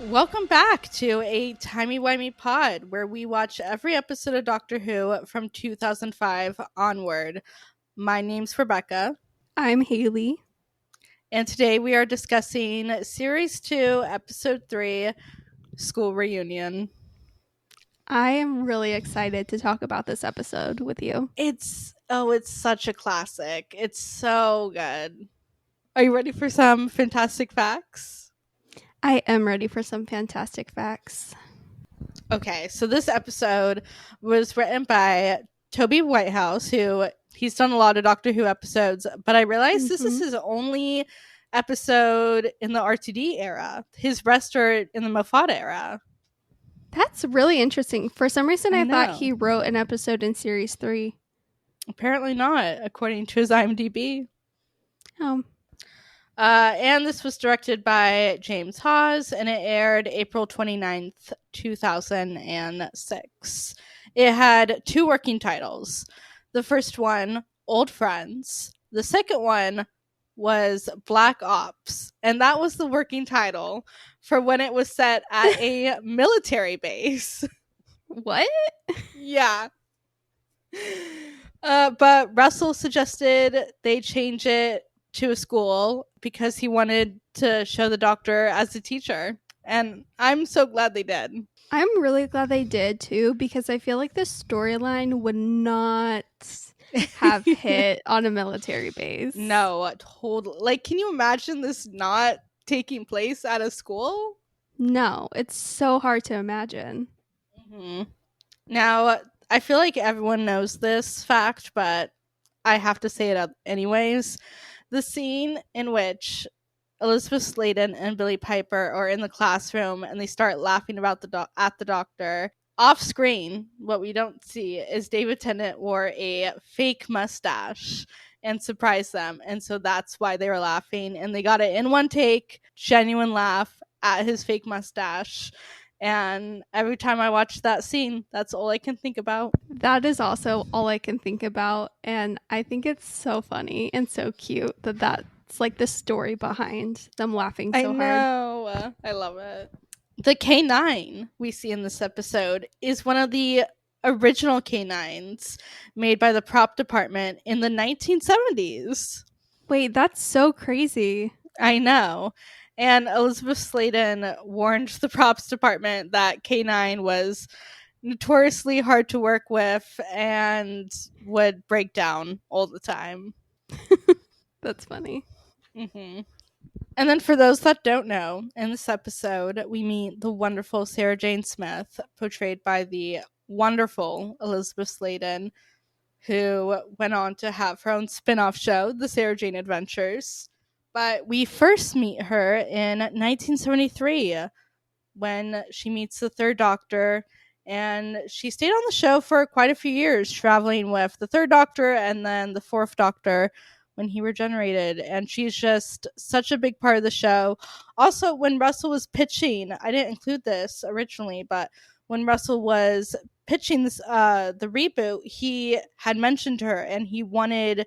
Welcome back to a timey-wimey pod where we watch every episode of Doctor Who from 2005 onward. My name's Rebecca, I'm Haley. and today we are discussing Series 2, Episode 3, School Reunion. I am really excited to talk about this episode with you. It's such a classic. It's so good. Are you ready for some fantastic facts? I am ready for some fantastic facts. Okay, so this episode was written by Toby Whitehouse, who he's done a lot of Doctor Who episodes, but I realized this is his only episode in the RTD era. His rest are in the Moffat era. That's really interesting. For some reason, I I thought know. he wrote an episode in Series 3. Apparently not, according to his IMDb. Oh, And this was directed by James Hawes, and it aired April 29th, 2006. It had two working titles. The first one, Old Friends. The second one was Black Ops, and that was the working title for when it was set at a military base. what? Yeah. But Russell suggested they change it to a school because he wanted to show the Doctor as a teacher. And I'm so glad they did. I'm really glad they did too, because I feel like the storyline would not have hit on a military base. No, totally. Like, can you imagine this not taking place at a school? No, it's so hard to imagine. Mm-hmm. Now, I feel like everyone knows this fact, but I have to say it anyways. The scene in which Elizabeth Sladen and Billie Piper are in the classroom and they start laughing about at the Doctor. Off screen, what we don't see is David Tennant wore a fake mustache and surprised them, and so that's why they were laughing. And they got it in one take, genuine laugh at his fake mustache. And every time I watch that scene, that's all I can think about. That is also all I can think about. And I think it's so funny and so cute that that's like the story behind them laughing so hard. I know. I love it. The K9 we see in this episode is one of the original K9s made by the prop department in the 1970s. Wait, that's so crazy. I know. And Elizabeth Sladen warned the props department that K9 was notoriously hard to work with and would break down all the time. That's funny. Mm-hmm. And then for those that don't know, in this episode, we meet the wonderful Sarah Jane Smith, portrayed by the wonderful Elizabeth Sladen, who went on to have her own spin-off show, The Sarah Jane Adventures. But we first meet her in 1973 when she meets the Third Doctor, and she stayed on the show for quite a few years, traveling with the Third Doctor and then the Fourth Doctor when he regenerated. And she's just such a big part of the show. Also, when Russell was pitching, I didn't include this originally, but when Russell was pitching this the reboot, he had mentioned her and he wanted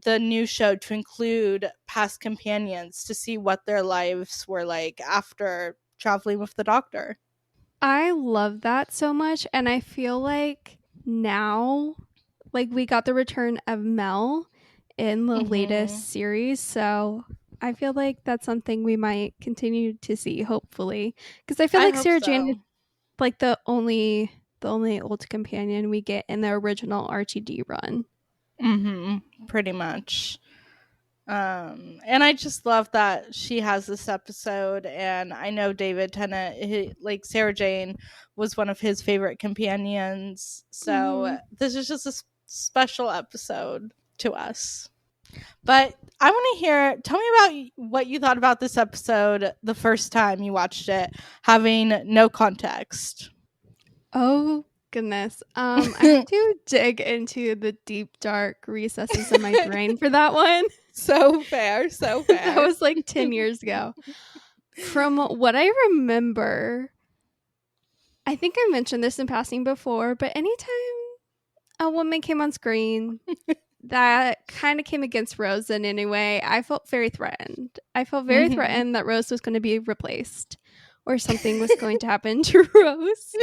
the new show to include past companions to see what their lives were like after traveling with the Doctor. I love that so much. And I feel like now, like, we got the return of Mel in the latest series. So I feel like that's something we might continue to see, hopefully. Because I feel like Sarah Jane is like the only old companion we get in the original RTD run. Pretty much. And I just love that she has this episode, and I know David Tennant, like Sarah Jane, was one of his favorite companions. So this is just a special episode to us. But I want to tell me about what you thought about this episode the first time you watched it, having no context. Oh, goodness. I have to dig into the deep, dark recesses of my brain for that one. So fair. That was like 10 years ago. From what I remember, I think I mentioned this in passing before, but anytime a woman came on screen that kind of came against Rose in any way, I felt very threatened. I felt very threatened that Rose was going to be replaced or something was going to happen to Rose.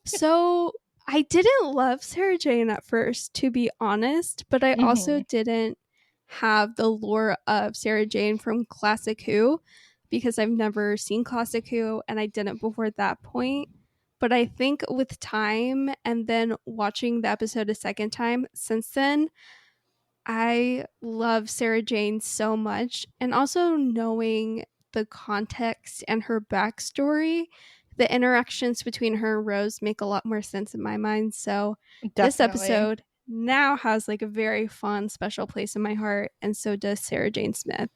So I didn't love Sarah Jane at first, to be honest, but I also didn't have the lore of Sarah Jane from Classic Who because I've never seen Classic Who and I didn't before that point. But I think with time and then watching the episode a second time since then, I love Sarah Jane so much. And also knowing the context and her backstory, the interactions between her and Rose make a lot more sense in my mind. So this episode now has like a very fun, special place in my heart. And so does Sarah Jane Smith.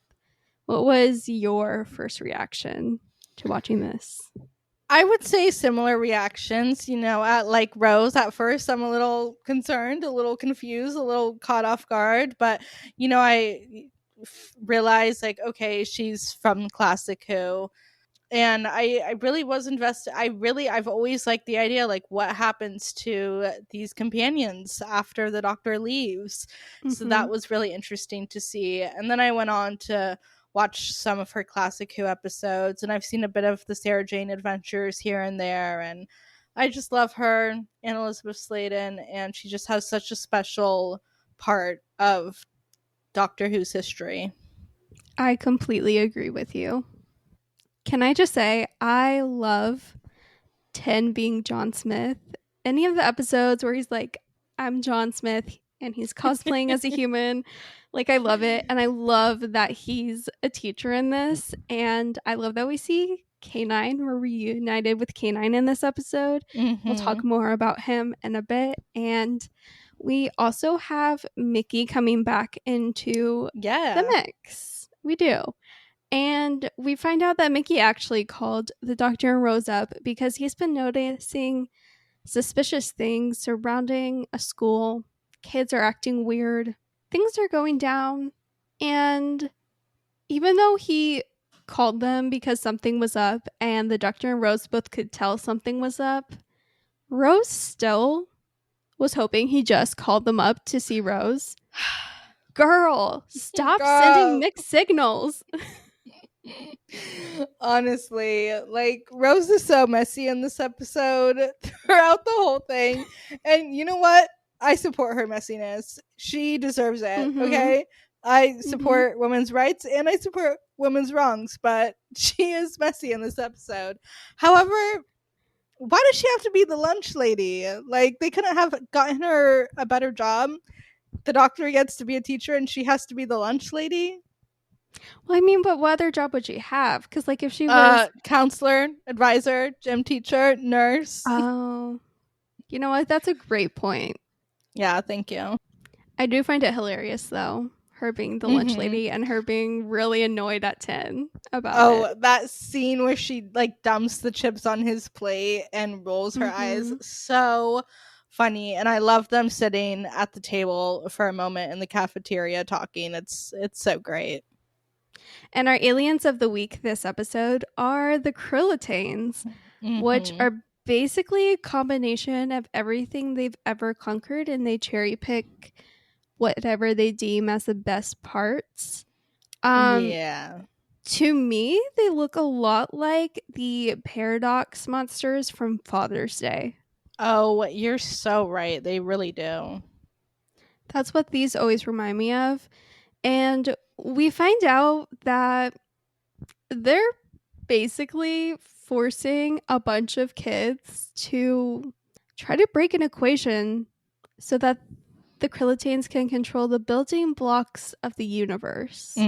What was your first reaction to watching this? I would say similar reactions, at like Rose. At first, I'm a little concerned, a little confused, a little caught off guard. But, I realized like, okay, she's from Classic Who. And I really was invested. I've always liked the idea, like what happens to these companions after the doctor leaves. So that was really interesting to see. And then I went on to watch some of her Classic Who episodes, and I've seen a bit of the Sarah Jane adventures here and there, and I just love her and Elizabeth Sladen, and she just has such a special part of Doctor Who's history. I completely agree with you. Can I just say, I love 10 being John Smith. Any of the episodes where he's like, I'm John Smith, and he's cosplaying as a human, like, I love it. And I love that he's a teacher in this. And I love that we see K9. We're reunited with K9 in this episode. We'll talk more about him in a bit. And we also have Mickey coming back into the mix. We do. And we find out that Mickey actually called the Doctor and Rose up because he's been noticing suspicious things surrounding a school. Kids are acting weird. Things are going down. And even though he called them because something was up and the Doctor and Rose both could tell something was up, Rose still was hoping he just called them up to see Rose. Girl, stop sending mixed signals. Honestly, like, Rose is so messy in this episode throughout the whole thing. And you know what? I support her messiness. She deserves it, okay? I support women's rights and I support women's wrongs, but she is messy in this episode. However, why does she have to be the lunch lady? Like, they couldn't have gotten her a better job. The doctor gets to be a teacher and she has to be the lunch lady. Well, I mean, but what other job would she have? Because, like, if she was counselor, advisor, gym teacher, nurse. Oh, you know what? That's a great point. Yeah, thank you. I do find it hilarious, though, her being the lunch lady and her being really annoyed at 10 about it. That scene where she, like, dumps the chips on his plate and rolls her eyes. So funny. And I love them sitting at the table for a moment in the cafeteria talking. It's so great. And our aliens of the week this episode are the Krillitanes, which are basically a combination of everything they've ever conquered, and they cherry pick whatever they deem as the best parts. Yeah. To me, they look a lot like the Paradox monsters from Father's Day. Oh, you're so right. They really do. That's what these always remind me of. And we find out that they're basically forcing a bunch of kids to try to break an equation so that the Krillitanes can control the building blocks of the universe.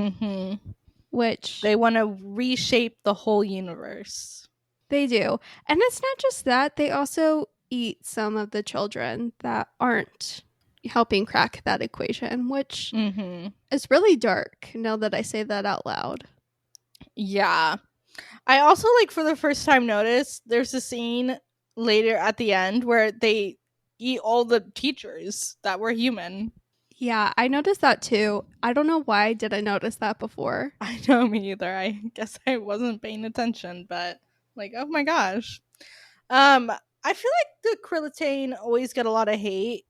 Which they want to reshape the whole universe. They do. And it's not just that. They also eat some of the children that aren't helping crack that equation, which is really dark now that I say that out loud. Yeah. I also, like, for the first time noticed there's a scene later at the end where they eat all the teachers that were human. Yeah, I noticed that too. I don't know why did I notice that before. I know, me either. I guess I wasn't paying attention, but, like, oh my gosh. I feel like the Krillitane always get a lot of hate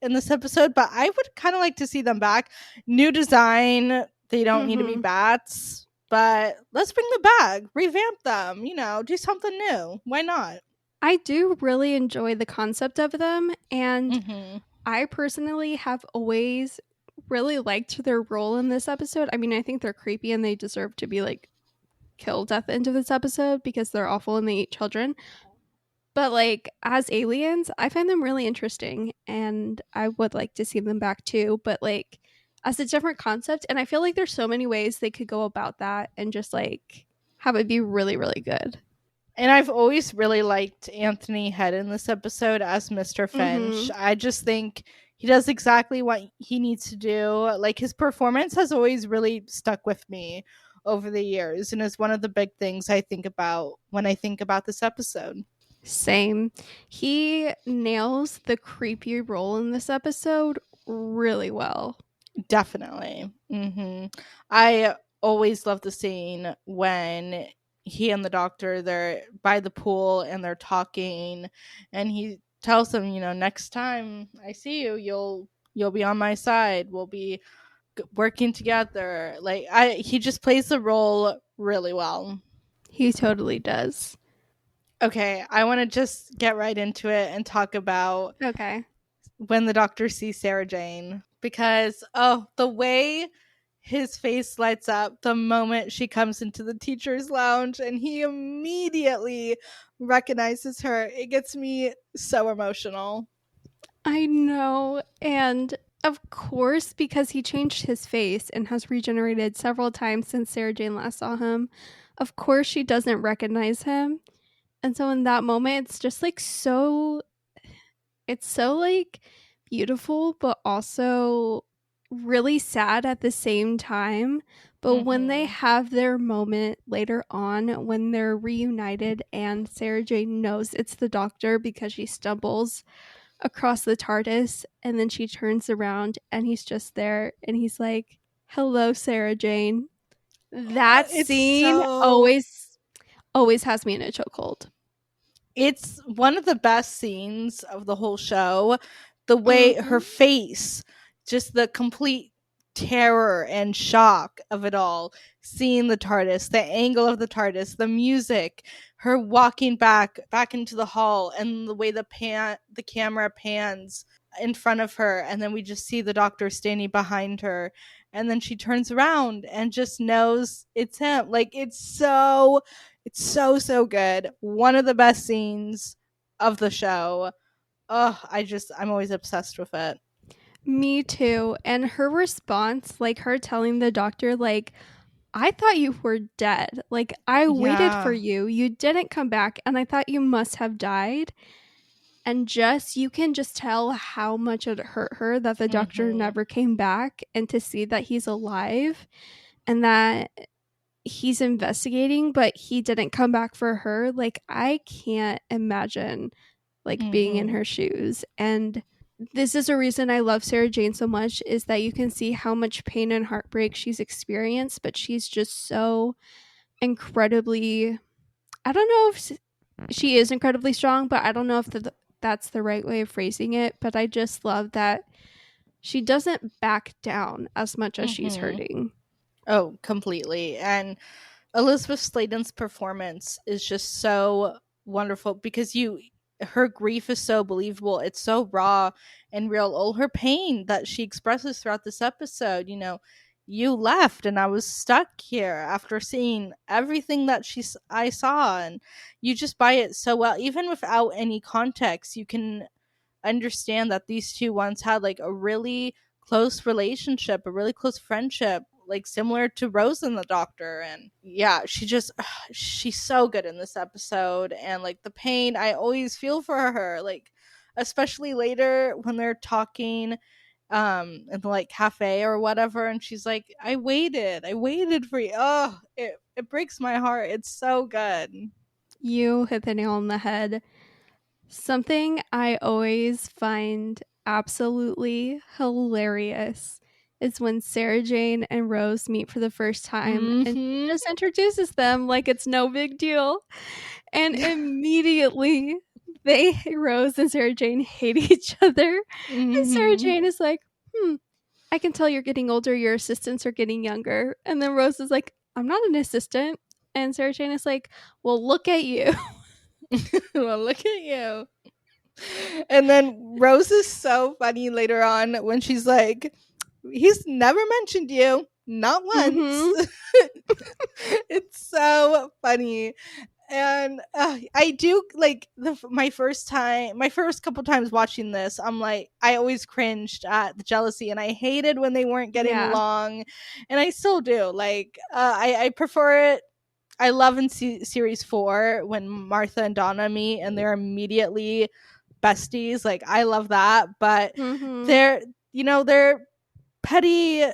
in this episode, but I would kind of like to see them back. New design. They don't need to be bats. but let's bring them back, revamp them, do something new. Why not? I do really enjoy the concept of them, and Mm-hmm. I personally have always really liked their role in this episode. I mean, I think they're creepy and they deserve to be like killed at the end of this episode because they're awful and they eat children. But like as aliens, I find them really interesting and I would like to see them back too, but like as a different concept, and I feel like there's so many ways they could go about that and just like have it be really really good. And I've always really liked Anthony Head in this episode as Mr. Finch. Mhm. I just think he does exactly what he needs to do. Like, his performance has always really stuck with me over the years and is one of the big things I think about when I think about this episode. Same. He nails the creepy role in this episode really well. Definitely. I always love the scene when he and the doctor, they're by the pool and they're talking, and he tells him, next time I see you, you'll be on my side. We'll be working together. Like, he just plays the role really well. He totally does. Okay, I want to just get right into it and talk about Okay. when the doctor sees Sarah Jane, because the way his face lights up the moment she comes into the teacher's lounge and he immediately recognizes her, it gets me so emotional. I know. And of course, because he changed his face and has regenerated several times since Sarah Jane last saw him, of course she doesn't recognize him. And so in that moment, it's just like it's so like beautiful, but also really sad at the same time. But when they have their moment later on, when they're reunited and Sarah Jane knows it's the doctor because she stumbles across the TARDIS and then she turns around and he's just there and he's like, "Hello, Sarah Jane." That It's scene so always has me in a chokehold. It's one of the best scenes of the whole show. The way her face, just the complete terror and shock of it all, seeing the TARDIS, the angle of the TARDIS, the music, her walking back into the hall, and the way the camera pans in front of her, and then we just see the doctor standing behind her, and then she turns around and just knows it's him. Like, it's so good. One of the best scenes of the show. I'm always obsessed with it. Me too. And her response, like her telling the doctor, like, "I thought you were dead. Like, I waited for you. You didn't come back, and I thought you must have died." And you can just tell how much it hurt her that the doctor never came back, and to see that he's alive and that he's investigating, but he didn't come back for her. Like, I can't imagine like being in her shoes. And this is a reason I love Sarah Jane so much, is that you can see how much pain and heartbreak she's experienced, but she's just so incredibly, I don't know if she is incredibly strong, but I don't know if that's the right way of phrasing it. But I just love that she doesn't back down as much as she's hurting. Oh, completely. And Elizabeth Sladen's performance is just so wonderful because her grief is so believable. It's so raw and real. All her pain that she expresses throughout this episode, you left and I was stuck here after seeing everything that I saw, and you just buy it so well. Even without any context, you can understand that these two once had like a really close relationship, a really close friendship, like similar to Rose and the Doctor. And yeah, she's so good in this episode. And like the pain, I always feel for her, like especially later when they're talking in the like cafe or whatever, and she's like, I waited for you. It breaks my heart. It's so good. You hit the nail on the head. Something I always find absolutely hilarious is when Sarah Jane and Rose meet for the first time and she just introduces them like it's no big deal. And immediately Rose and Sarah Jane hate each other. And Sarah Jane is like, I can tell you're getting older, your assistants are getting younger. And then Rose is like, I'm not an assistant. And Sarah Jane is like, well, look at you. Well, look at you. And then Rose is so funny later on when she's like, he's never mentioned you, not once. It's so funny. And I do like my first couple times watching this, I'm like, I always cringed at the jealousy, and I hated when they weren't getting along, and I still do. Like I prefer it. I love in series 4 when Martha and Donna meet and they're immediately besties. Like I love that, but they're petty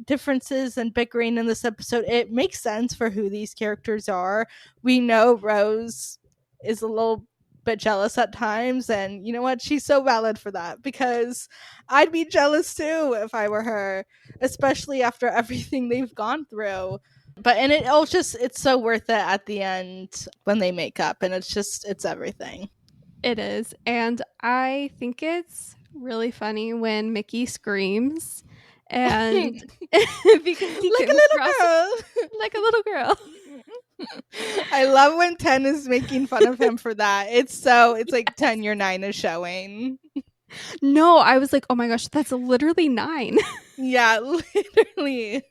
differences and bickering in this episode. It makes sense for who these characters are. We know Rose is a little bit jealous at times, and you know what, she's so valid for that, because I'd be jealous too if I were her, especially after everything they've gone through. But and it's so worth it at the end when they make up, and it's everything. It is. And I think it's really funny when Mickey screams, and because he like a little girl. Like a little girl. I love when 10 is making fun of him for that. It's like 10 your 9 is showing. No, I was like, oh my gosh, that's literally 9. Yeah, literally.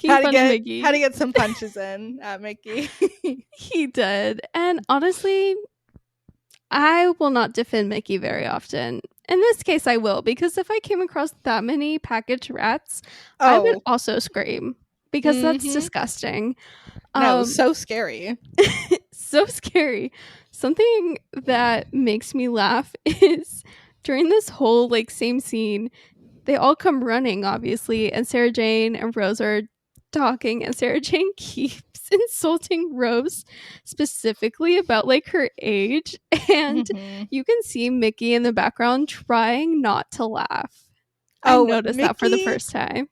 Had to get some punches in at Mickey. He did. And honestly, I will not defend Mickey very often. In this case, I will, because if I came across that many packaged rats, I would also scream, because that's disgusting. No, so scary. So scary. Something that makes me laugh is during this whole same scene, they all come running, obviously, and Sarah Jane and Rose are talking, and Sarah Jane keeps insulting Rose specifically about her age, and you can see Mickey in the background trying not to laugh. I noticed that for the first time.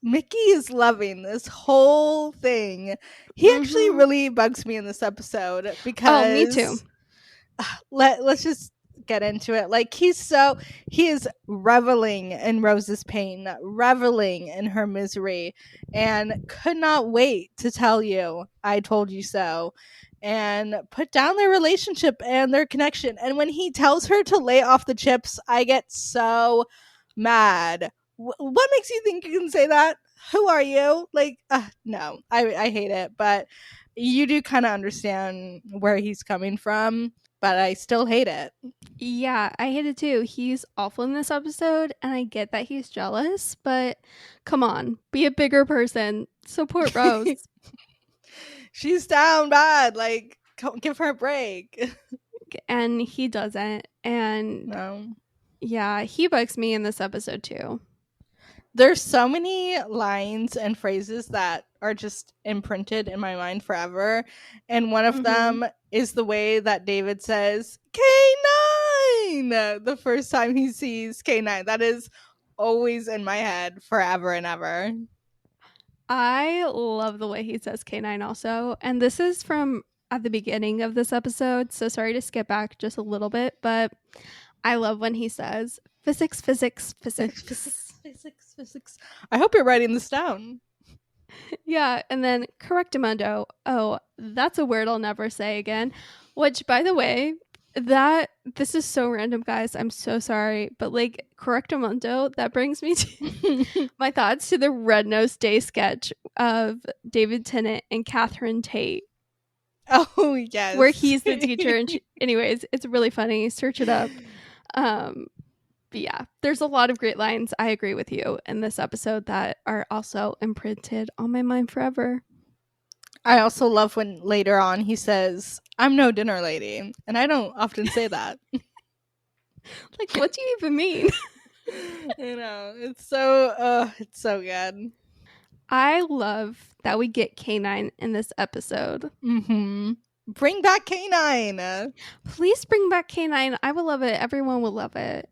Mickey is loving this whole thing. He actually really bugs me in this episode, because me too. Let's just get into it. He is reveling in Rose's pain, reveling in her misery, and could not wait to tell you, I told you so, and put down their relationship and their connection. And when he tells her to lay off the chips, I get so mad. What makes you think you can say that? Who are you? No, I hate it, but you do kind of understand where he's coming from, but I still hate it. Yeah, I hate it too. He's awful in this episode, and I get that he's jealous, but come on, be a bigger person. Support Rose. She's down bad. Give her a break. And he doesn't. And no. Yeah, he bugs me in this episode too. There's so many lines and phrases that are just imprinted in my mind forever. And one of them is the way that David says, K9! The first time he sees K9. That is always in my head forever and ever. I love the way he says K9 also. And this is from at the beginning of this episode. So sorry to skip back just a little bit, but I love when he says physics, physics, physics, physics, physics. I hope you're writing this down. Yeah, and then correctamundo. Oh, that's a word I'll never say again. Which, by the way, this is so random, guys. I'm so sorry, but correctamundo, that brings me to my thoughts to the Red Nose Day sketch of David Tennant and Catherine Tate. Oh yes, where he's the teacher. And anyways, it's really funny. Search it up. But yeah, there's a lot of great lines. I agree with you in this episode that are also imprinted on my mind forever. I also love when later on he says, I'm no dinner lady. And I don't often say that. What do you even mean? You know, it's so good. I love that we get K9 in this episode. Bring back K9. Please bring back K9. I would love it. Everyone would love it.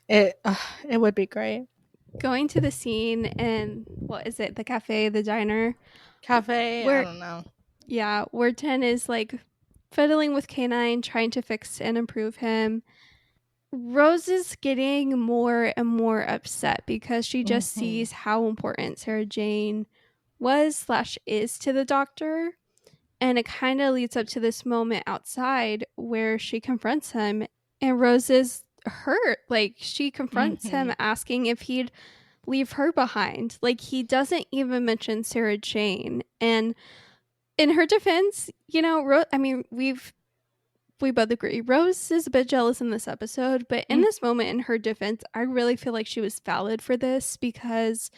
It would be great. Going to the scene in, what is it? The cafe, the diner? Cafe? I don't know. Yeah, where 10 is fiddling with K9, trying to fix and improve him. Rose is getting more and more upset because she just sees how important Sarah Jane was/is to the doctor. And it kind of leads up to this moment outside where she confronts him, and Rose is hurt. Like, she confronts him asking if he'd leave her behind. Like, he doesn't even mention Sarah Jane. And in her defense, you know, we both agree Rose is a bit jealous in this episode, but in this moment, in her defense, I really feel like she was valid for this, because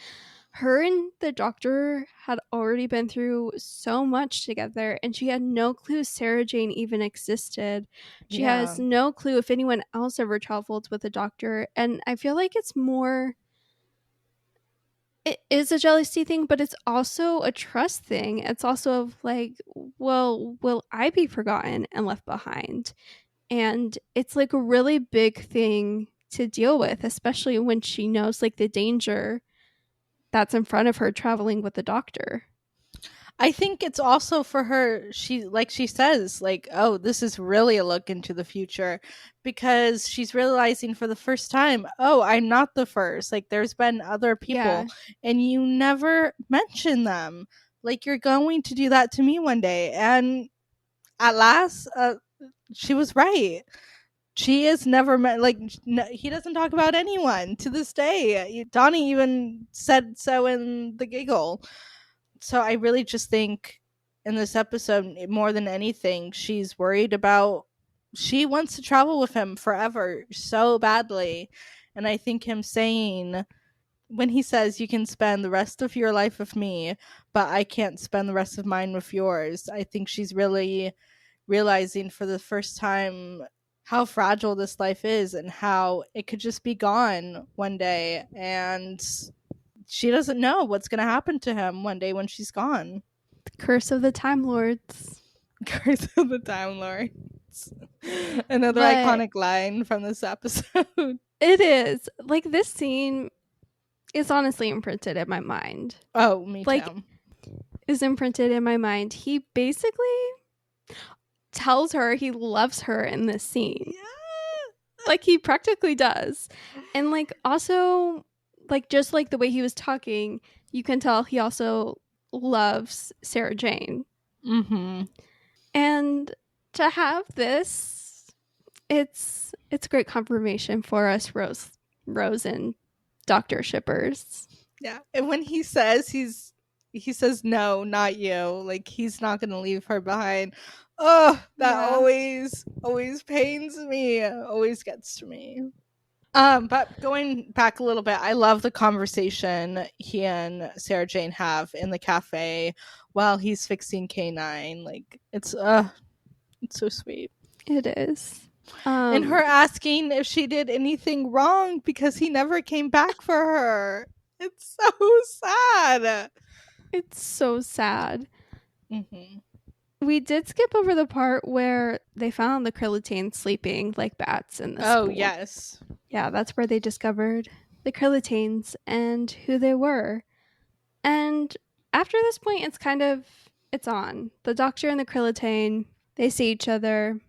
her and the doctor had already been through so much together, and she had no clue Sarah Jane even existed. She has no clue if anyone else ever traveled with the doctor. And I feel like it is a jealousy thing, but it's also a trust thing. It's also of like, well, will I be forgotten and left behind? And it's like a really big thing to deal with, especially when she knows like the danger that's in front of her traveling with the doctor. I think it's also for her, she says, like, oh, this is really a look into the future, because she's realizing for the first time, oh, I'm not the first. Like, there's been other people and you never mention them. Like, you're going to do that to me one day. And at last, she was right. She is never met, like, he doesn't talk about anyone to this day. Donnie even said so in the giggle. So I really just think in this episode, more than anything, she's worried about, she wants to travel with him forever so badly. And I think him saying, when he says, you can spend the rest of your life with me, but I can't spend the rest of mine with yours, I think she's really realizing for the first time how fragile this life is and how it could just be gone one day. And she doesn't know what's going to happen to him one day when she's gone. The curse of the Time Lords. Curse of the Time Lords. Another iconic line from this episode. It is. Like, this scene is honestly imprinted in my mind. Oh, me too. Is imprinted in my mind. He basically tells her he loves her in this scene. Yeah. Like, he practically does. And like, also, like, just like the way he was talking, you can tell he also loves Sarah Jane. And to have this, it's great confirmation for us Rose and Doctor shippers. Yeah. And when he says he says no, not you, like, he's not gonna leave her behind. Oh, that always pains me, always gets to me. But going back a little bit, I love the conversation he and Sarah Jane have in the cafe while he's fixing K9. Like, it's so sweet. It is. And her asking if she did anything wrong because he never came back for her. It's so sad. It's so sad. We did skip over the part where they found the Krillitane sleeping like bats in the school. Oh, yes. Yeah, that's where they discovered the Krillitanes and who they were. And after this point, it's on. The Doctor and the Krillitane, they see each other.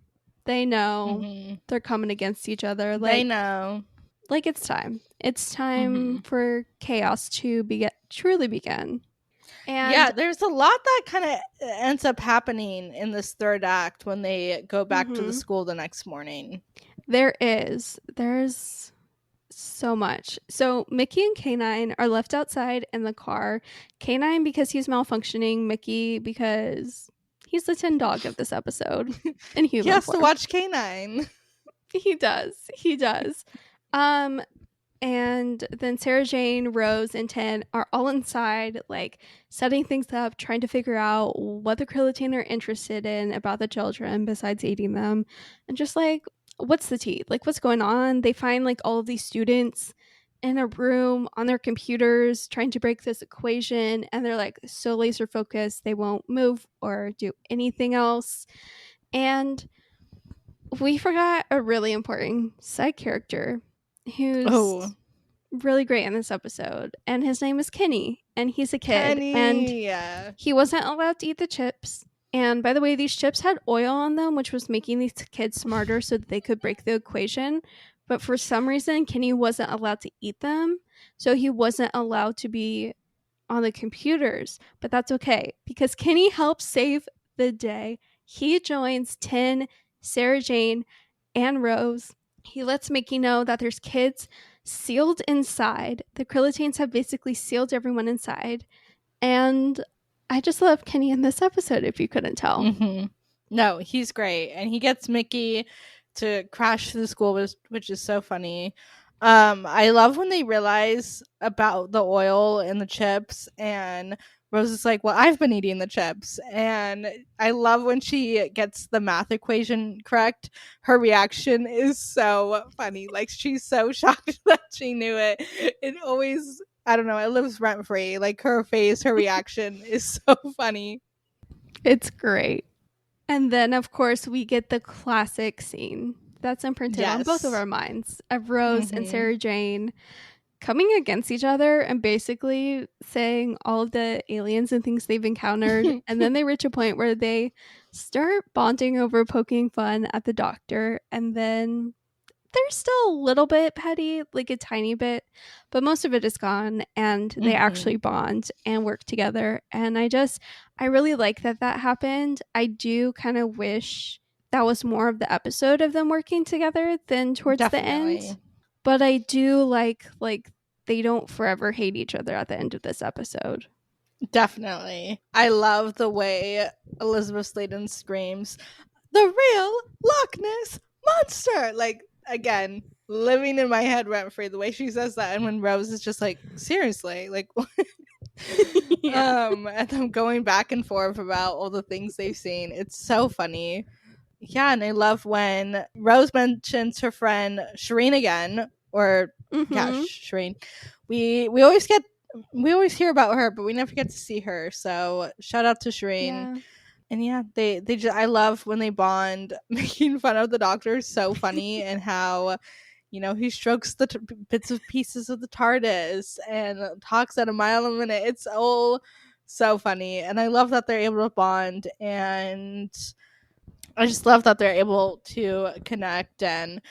They know they're coming against each other. Like, they know. Like, it's time. It's time for chaos to truly begin. And yeah, there's a lot that kind of ends up happening in this third act when they go back to the school the next morning. There's so much. So Mickey and K9 are left outside in the car. K9 because he's malfunctioning, Mickey because he's the tin dog of this episode in human He has form. to watch K9. He does. And then Sarah Jane, Rose, and Tin are all inside, like, setting things up, trying to figure out what the Krillitane are interested in about the children besides eating them. And just, like, what's the tea? Like, what's going on? They find, like, all of these students in a room on their computers trying to break this equation. And they're, like, so laser focused, they won't move or do anything else. And we forgot a really important side character who's really great in this episode, and his name is Kenny, and he's a kid, and he wasn't allowed to eat the chips. And by the way, these chips had oil on them, which was making these kids smarter so that they could break the equation. But for some reason, Kenny wasn't allowed to eat them, so he wasn't allowed to be on the computers, but that's okay because Kenny helps save the day. He joins Tin, Sarah Jane, and Rose. He lets Mickey know that there's kids sealed inside. The Krillitanes have basically sealed everyone inside. And I just love Kenny in this episode, if you couldn't tell. Mm-hmm. No, he's great. And he gets Mickey to crash the school, which is so funny. I love when they realize about the oil and the chips, and Rose is like, well, I've been eating the chips. And I love when she gets the math equation correct. Her reaction is so funny. Like, she's so shocked that she knew it. It always, I don't know, it lives rent free. Like, her face, her reaction is so funny. It's great. And then, of course, we get the classic scene that's imprinted on both of our minds of Rose and Sarah Jane coming against each other and basically saying all of the aliens and things they've encountered. And then they reach a point where they start bonding over poking fun at the doctor. And then they're still a little bit petty, like a tiny bit, but most of it is gone, and they actually bond and work together. And I really like that happened. I do kind of wish that was more of the episode of them working together than towards the end. But I do like they don't forever hate each other at the end of this episode. Definitely. I love the way Elizabeth Sladen screams, "The real Loch Ness monster!" Like, again, living in my head rent free, the way she says that. And when Rose is just like, seriously, like, and them going back and forth about all the things they've seen. It's so funny. Yeah, and I love when Rose mentions her friend Shireen again, or Shireen. We always hear about her, but we never get to see her. So shout out to Shireen. Yeah. And yeah, they just, I love when they bond. Making fun of the doctor is so funny, and how, you know, he strokes the bits of pieces of the TARDIS and talks at a mile a minute. It's all so funny, and I love that they're able to bond, and I just love that they're able to connect and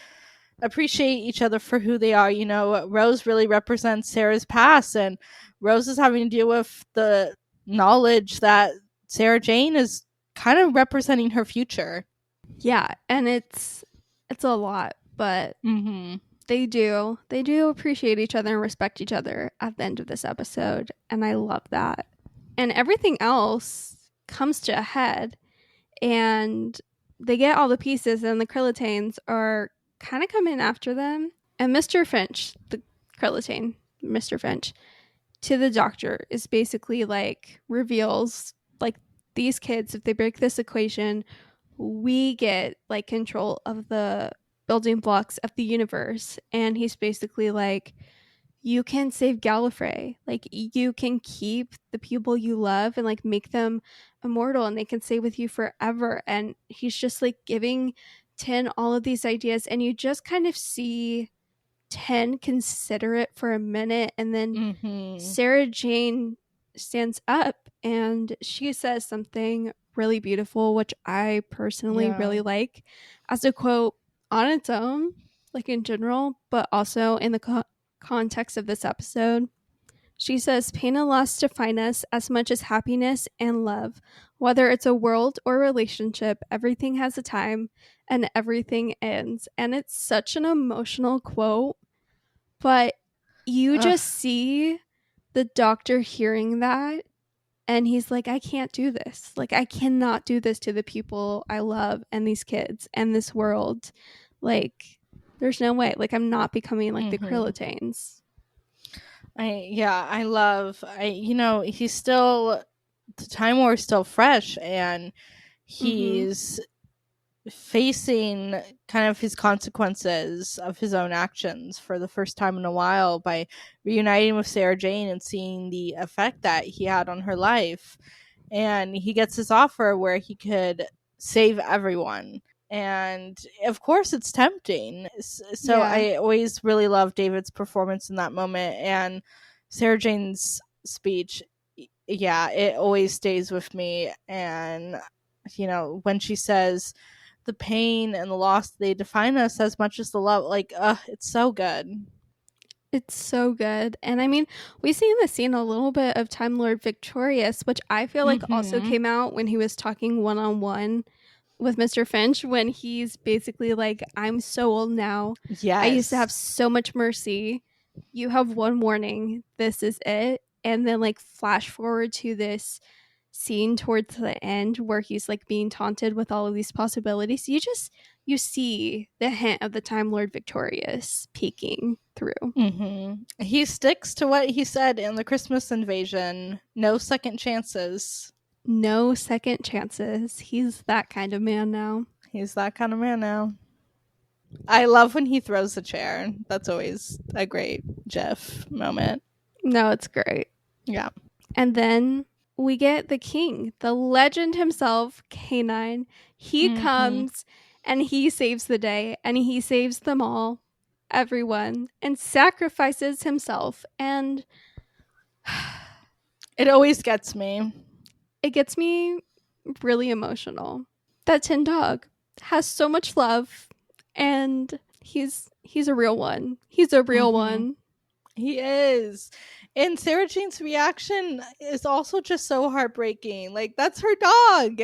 appreciate each other for who they are. You know, Rose really represents Sarah's past, and Rose is having to deal with the knowledge that Sarah Jane is kind of representing her future. Yeah, and it's a lot, but they do appreciate each other and respect each other at the end of this episode, and I love that. And everything else comes to a head, and they get all the pieces, and the Krillitanes are kind of coming after them. And Mr. Finch, the Krillitane, Mr. Finch, to the doctor is basically like reveals like, these kids, if they break this equation, we get like control of the building blocks of the universe. And he's basically like, you can save Gallifrey. Like, you can keep the people you love and like make them immortal, and they can stay with you forever. And he's just like giving Tin all of these ideas, and you just kind of see Tin consider it for a minute, and then Sarah Jane stands up and she says something really beautiful, which I personally really like as a quote on its own, like in general, but also in the context of this episode. She says, pain and loss define us as much as happiness and love. Whether it's a world or relationship, everything has a time and everything ends. And it's such an emotional quote, but you just see the doctor hearing that, and he's like, I can't do this. Like, I cannot do this to the people I love and these kids and this world. Like, there's no way. Like, I'm not becoming like the Krillitanes. You know, he's still, the Time War is still fresh, and he's facing kind of his consequences of his own actions for the first time in a while by reuniting with Sarah Jane and seeing the effect that he had on her life. And he gets this offer where he could save everyone. And of course it's tempting. So I always really love David's performance in that moment, and Sarah Jane's speech. Yeah, it always stays with me. And, you know, when she says the pain and the loss, they define us as much as the love, like, it's so good. It's so good. And I mean, we see in the scene a little bit of Time Lord Victorious, which I feel like also came out when he was talking one-on-one with Mr. Finch, when he's basically like, I'm so old now. Yes. I used to have so much mercy. You have one warning. This is it. And then like flash forward to this scene towards the end where he's like being taunted with all of these possibilities. You see the hint of the Time Lord Victorious peeking through. He sticks to what he said in the Christmas Invasion. No second chances. No second chances. He's that kind of man now. I love when he throws the chair. That's always a great GIF moment. No, it's great. Yeah. And then we get the king, the legend himself, K9. He comes and he saves the day, and he saves them all, everyone, and sacrifices himself. And it always gets me. It gets me really emotional. That tin dog has so much love, and he's a real one. He's a real one. He is. And Sarah Jane's reaction is also just so heartbreaking. Like, that's her dog.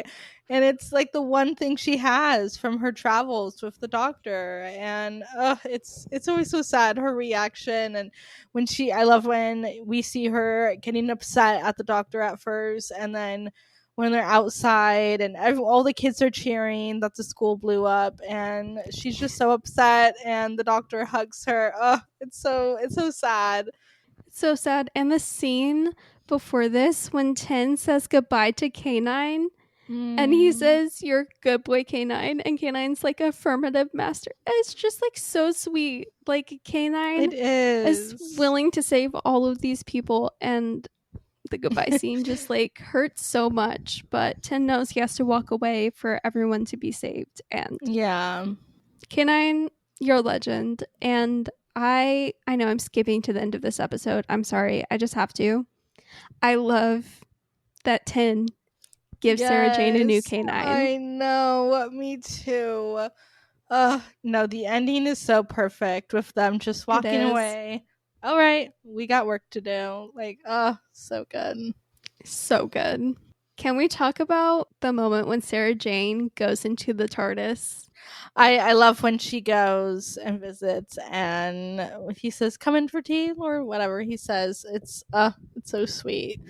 And it's like the one thing she has from her travels with the doctor. And it's always so sad, her reaction. And when I love when we see her getting upset at the doctor at first, and then when they're outside and all the kids are cheering that the school blew up, and she's just so upset, and the doctor hugs her. It's so sad. It's so sad. And the scene before this, when Tin says goodbye to K9, and he says, "You're good boy, K9," and K9's like affirmative master. It's just like so sweet. Like, K9 is willing to save all of these people, and the goodbye scene just like hurts so much, but Tin knows he has to walk away for everyone to be saved. And yeah, K9, you're a legend. And I know I'm skipping to the end of this episode. I'm sorry. I just have to. I love that Tin gives Sarah Jane a new K9. I know. Me too. No, the ending is so perfect with them just walking away. All right, we got work to do. Like, so good. So good. Can we talk about the moment when Sarah Jane goes into the TARDIS? I love when she goes and visits, and he says, "Come in for tea," or whatever he says. It's so sweet.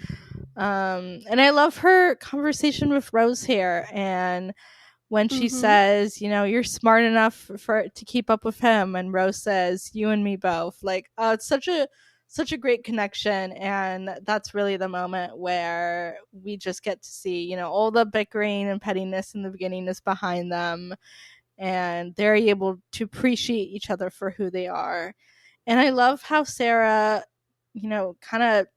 And I love her conversation with Rose here, and when she says, "You're smart enough to keep up with him," and Rose says, "You and me both." Like, it's such a great connection, and that's really the moment where we just get to see, all the bickering and pettiness in the beginning is behind them, and they're able to appreciate each other for who they are. And I love how Sarah, kind of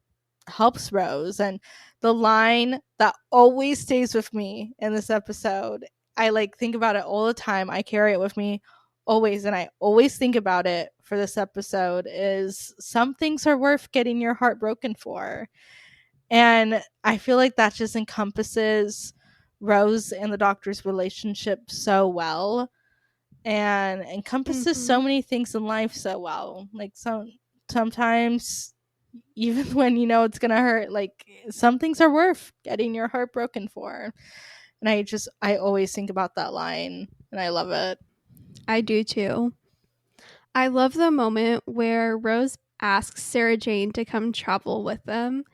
helps Rose, and the line that always stays with me in this episode, I like think about it all the time. I carry it with me always, and I always think about it for this episode, is some things are worth getting your heart broken for. And I feel like that just encompasses Rose and the doctor's relationship so well, and encompasses so many things in life so well. Like, sometimes, even when it's gonna hurt, like, some things are worth getting your heart broken for. And I always think about that line, and I love it. I do too. I love the moment where Rose asks Sarah Jane to come travel with them.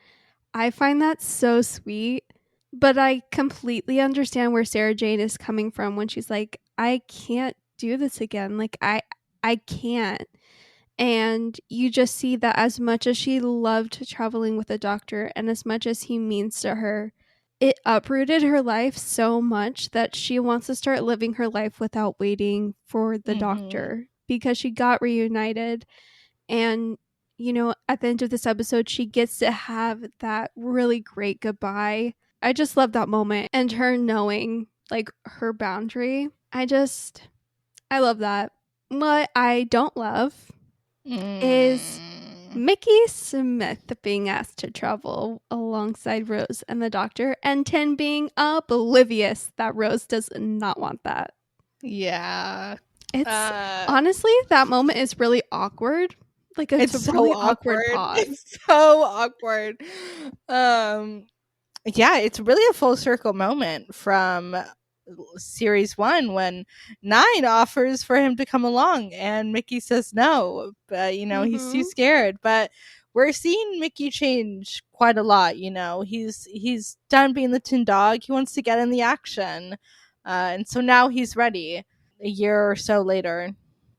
I find that so sweet, but I completely understand where Sarah Jane is coming from when she's like, I can't do this again. Like, I can't. And you just see that as much as she loved traveling with the doctor, and as much as he means to her, it uprooted her life so much that she wants to start living her life without waiting for the doctor, because she got reunited. And, at the end of this episode, she gets to have that really great goodbye. I just love that moment, and her knowing like her boundary. I love that. What I don't love is Mickey Smith being asked to travel alongside Rose and the doctor, and Tin being oblivious that Rose does not want that. Yeah. It's honestly, that moment is really awkward. Like it's a so really awkward pause. It's so awkward. Yeah, it's really a full circle moment from series 1 when 9 offers for him to come along and Mickey says no, but he's too scared. But we're seeing Mickey change quite a lot. He's done being the tin dog. He wants to get in the action, and so now he's ready a year or so later.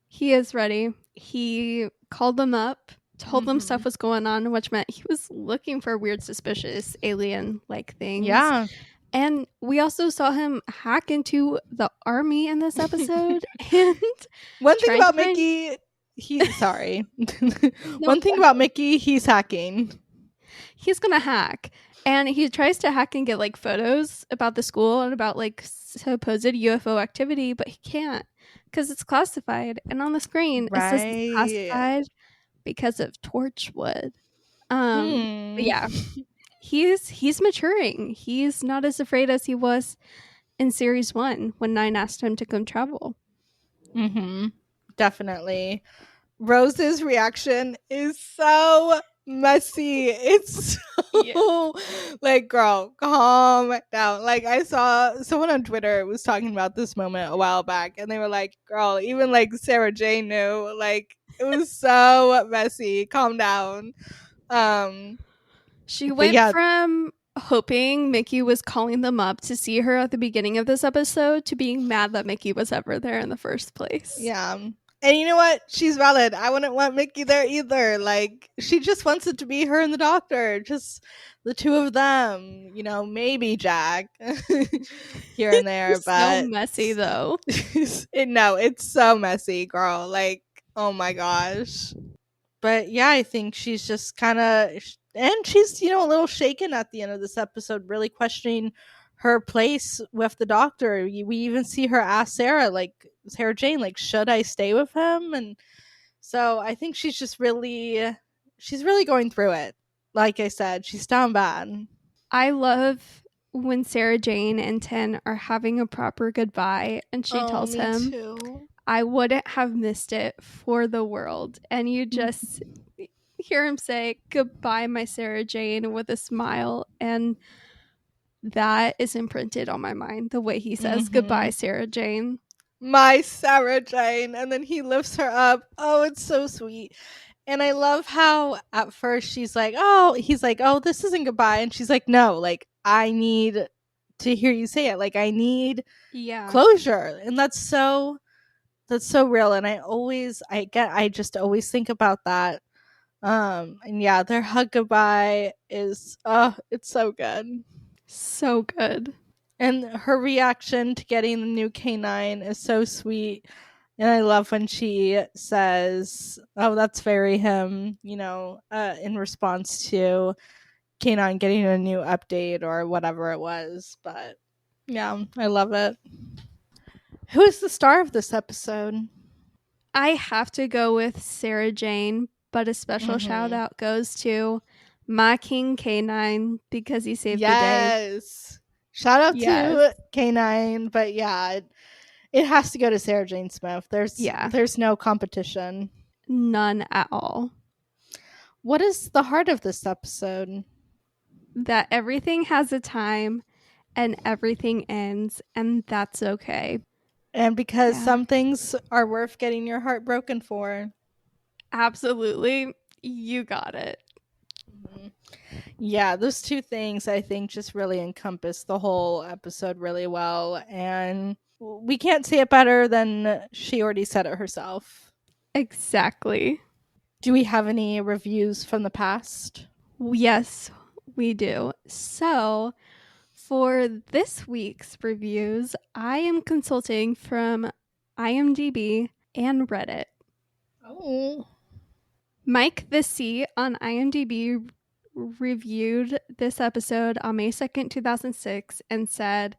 He is ready. He called them up, told them stuff was going on, which meant he was looking for weird, suspicious alien-like things. Yeah. And we also saw him hack into the army in this episode. And one thing about Mickey, sorry. One thing about Mickey, he's hacking. He's gonna hack. And he tries to hack and get like photos about the school and about like supposed UFO activity, but he can't because it's classified. And on the screen it says it's classified because of Torchwood. But yeah. He's maturing. He's not as afraid as he was in series 1 when 9 asked him to come travel. Definitely. Rose's reaction is so messy. It's so like, girl, calm down. Like, I saw someone on Twitter was talking about this moment a while back, and they were like, girl, even like Sarah Jane knew. Like, it was so messy. Calm down. She went from hoping Mickey was calling them up to see her at the beginning of this episode to being mad that Mickey was ever there in the first place. Yeah. And you know what? She's valid. I wouldn't want Mickey there either. Like, she just wants it to be her and the doctor. Just the two of them. Maybe Jack here and there. But so messy, though. No, it's so messy, girl. Like, oh my gosh. But yeah, I think she's just kind of... And she's, a little shaken at the end of this episode, really questioning her place with the doctor. We even see her ask Sarah Jane, like, should I stay with him? And so I think she's really going through it. Like I said, she's down bad. I love when Sarah Jane and Tin are having a proper goodbye, and she tells him, too. I wouldn't have missed it for the world. And you just hear him say, goodbye, my Sarah Jane, with a smile. And that is imprinted on my mind, the way he says, goodbye, Sarah Jane. My Sarah Jane. And then he lifts her up. Oh, it's so sweet. And I love how at first he's like, oh, this isn't goodbye. And she's like, no, like, I need to hear you say it. Like, I need closure. And that's so real. And I just always think about that. And yeah, their hug goodbye is, it's so good. So good. And her reaction to getting the new K9 is so sweet. And I love when she says, oh, that's very him, in response to K9 getting a new update or whatever it was. But yeah, I love it. Who is the star of this episode? I have to go with Sarah Jane, but a special shout out goes to my King K9 because he saved the day. Yes. Shout out to K9, but yeah, it has to go to Sarah Jane Smith. There's no competition. None at all. What is the heart of this episode? That everything has a time and everything ends, and that's okay. And because some things are worth getting your heart broken for. Absolutely. You got it. Yeah, those two things I think just really encompass the whole episode really well. And we can't say it better than she already said it herself. Exactly. Do we have any reviews from the past? Yes, we do. So, for this week's reviews, I am consulting from IMDb and Reddit. Oh. Mike the C on IMDb reviewed this episode on May 2nd, 2006 and said,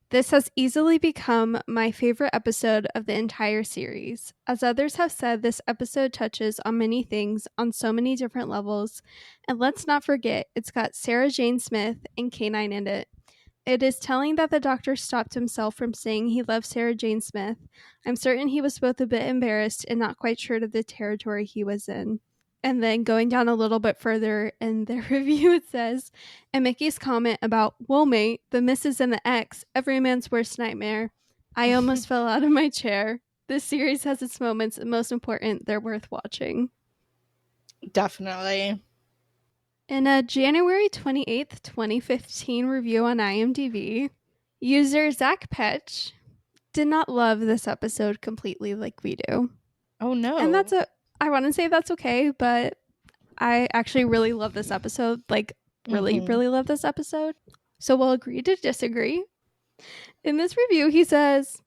"This has easily become my favorite episode of the entire series. As others have said, this episode touches on many things on so many different levels. And let's not forget, it's got Sarah Jane Smith and K9 in it. It is telling that the doctor stopped himself from saying he loved Sarah Jane Smith. I'm certain he was both a bit embarrassed and not quite sure of the territory he was in. And then going down a little bit further in their review, it says, and Mickey's comment about, "Whoa, mate, the missus and the ex, every man's worst nightmare. I almost fell out of my chair. This series has its moments, and most important, they're worth watching." Definitely. In a January 28th, 2015 review on IMDb, user Zach Petch did not love this episode completely like we do. Oh, no. And I want to say that's okay, but I actually really love this episode. Like, really, really love this episode. So we'll agree to disagree. In this review, he says,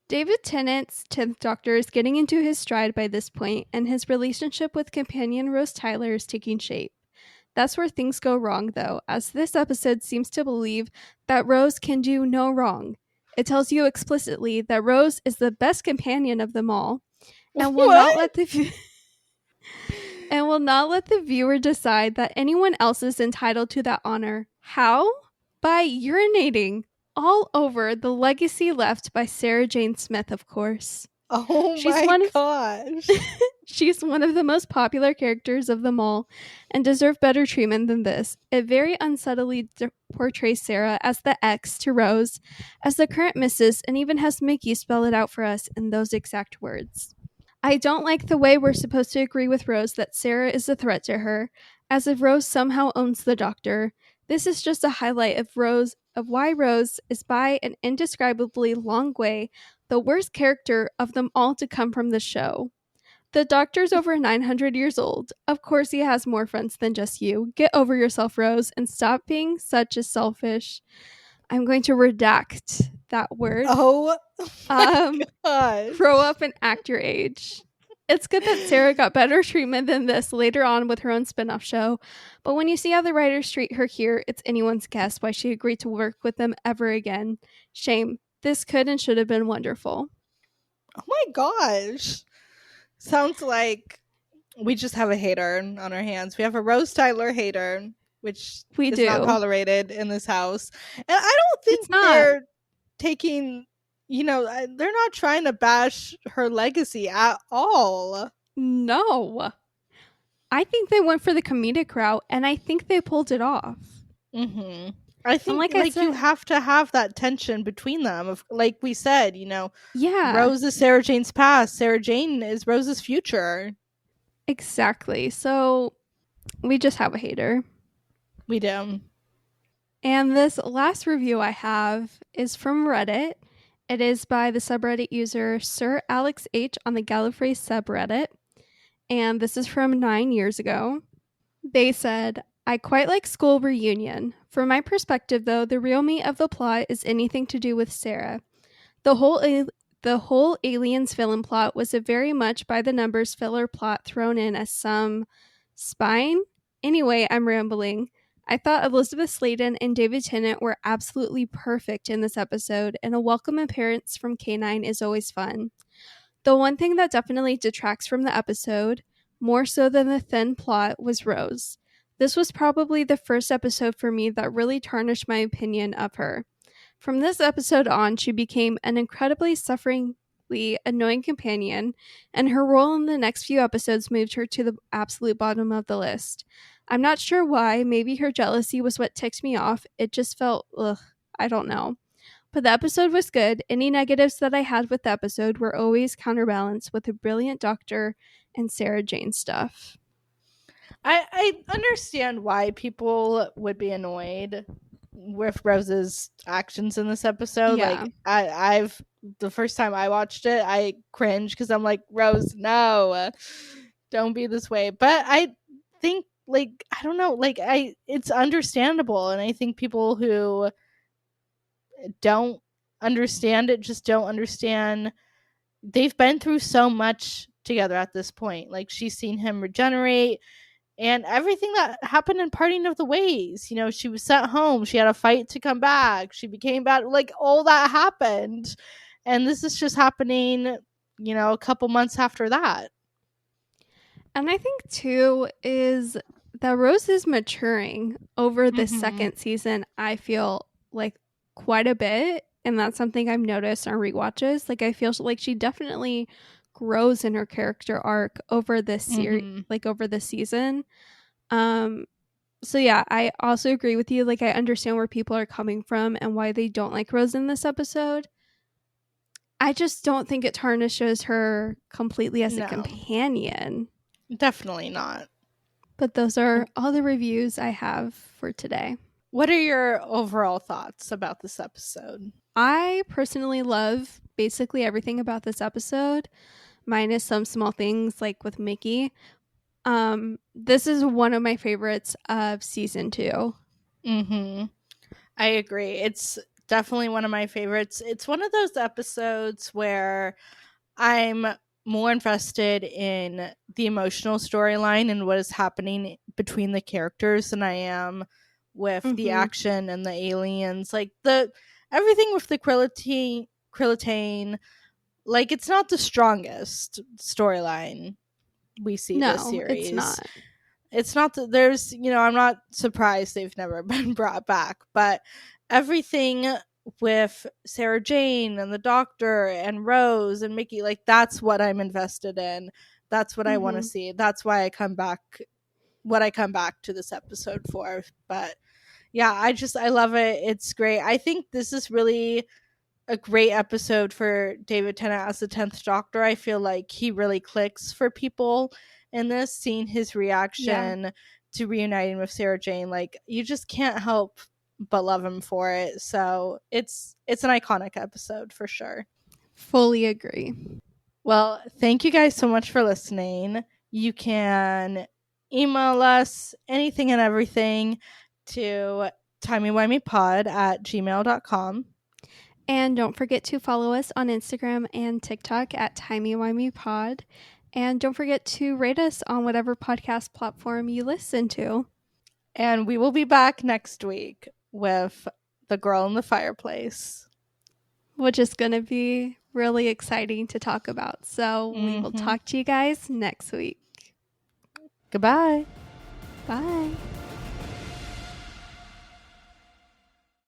David Tennant's 10th Doctor is getting into his stride by this point, and his relationship with companion Rose Tyler is taking shape. That's where things go wrong, though, as this episode seems to believe that Rose can do no wrong. It tells you explicitly that Rose is the best companion of them all, and will not let the viewer decide that anyone else is entitled to that honor. How? By urinating all over the legacy left by Sarah Jane Smith, of course. Oh my gosh. She's one of the most popular characters of them all and deserves better treatment than this. It very unsubtly portrays Sarah as the ex to Rose, as the current missus, and even has Mickey spell it out for us in those exact words. I don't like the way we're supposed to agree with Rose that Sarah is a threat to her, as if Rose somehow owns the Doctor. This is just a highlight of why Rose is by an indescribably long way the worst character of them all to come from the show. The Doctor's over 900 years old. Of course he has more friends than just you. Get over yourself, Rose, and stop being such a selfish... I'm going to redact that word. Oh my gosh. Grow up and act your age. It's good that Sarah got better treatment than this later on with her own spin-off show, but when you see how the writers treat her here, it's anyone's guess why she agreed to work with them ever again. Shame. This could and should have been wonderful. Oh my gosh. Sounds like we just have a hater on our hands. We have a Rose Tyler hater, which is not tolerated in this house. And I don't think they're taking, they're not trying to bash her legacy at all. No. I think they went for the comedic route, and I think they pulled it off. Mm-hmm. I think like you have to have that tension between them. Like we said, yeah. Rose is Sarah Jane's past. Sarah Jane is Rose's future. Exactly. So we just have a hater. We do. And this last review I have is from Reddit. It is by the subreddit user Sir Alex H on the Gallifrey subreddit. And this is from 9 years ago. They said, I quite like School Reunion. From my perspective, though, the real meat of the plot is anything to do with Sarah. The whole Aliens villain plot was a very much by the numbers filler plot thrown in as some spine. Anyway, I'm rambling. I thought Elizabeth Sladen and David Tennant were absolutely perfect in this episode, and a welcome appearance from K9 is always fun. The one thing that definitely detracts from the episode, more so than the thin plot, was Rose. This was probably the first episode for me that really tarnished my opinion of her. From this episode on, she became an incredibly sufferingly annoying companion, and her role in the next few episodes moved her to the absolute bottom of the list. I'm not sure why. Maybe her jealousy was what ticked me off. It just felt, I don't know. But the episode was good. Any negatives that I had with the episode were always counterbalanced with a brilliant Doctor and Sarah Jane stuff. I understand why people would be annoyed with Rose's actions in this episode. Yeah. Like I've the first time I watched it, I cringed because I'm like, Rose, no, don't be this way. But I think, like, I don't know, like it's understandable, and I think people who don't understand it just don't understand. They've been through so much together at this point. Like, she's seen him regenerate. And everything that happened in Parting of the Ways, she was sent home. She had a fight to come back. She became bad. Like, all that happened. And this is just happening, a couple months after that. And I think, too, is that Rose is maturing over the second season, I feel like, quite a bit. And that's something I've noticed on rewatches. Like, I feel like she definitely grows in her character arc over this series, like over the season. So yeah, I also agree with you. Like, I understand where people are coming from and why they don't like Rose in this episode. I just don't think it tarnishes her completely as a companion. Definitely not. But those are all the reviews I have for today. What are your overall thoughts about this episode? I personally love basically everything about this episode, minus some small things like with Mickey. This is one of my favorites of season 2. I agree. It's definitely one of my favorites. It's one of those episodes where I'm more invested in the emotional storyline and what is happening between the characters than I am with the action and the aliens. Like, the everything with the Krillitane, like, it's not the strongest storyline we see this series. It's not that there's, I'm not surprised they've never been brought back, but everything with Sarah Jane and the Doctor and Rose and Mickey, like, that's what I'm invested in. That's what I want to see. That's why I come back to this episode for. But yeah, I love it. It's great. I think this is really a great episode for David Tennant as the 10th Doctor. I feel like he really clicks for people in this, seeing his reaction to reuniting with Sarah Jane. Like, you just can't help but love him for it. So it's an iconic episode for sure. Fully agree. Well, thank you guys so much for listening. You can email us anything and everything to timeywimeypod@gmail.com. And don't forget to follow us on Instagram and TikTok at timeywimeypod. And don't forget to rate us on whatever podcast platform you listen to. And we will be back next week with The Girl in the Fireplace, which is going to be really exciting to talk about. So we will talk to you guys next week. Goodbye. Bye.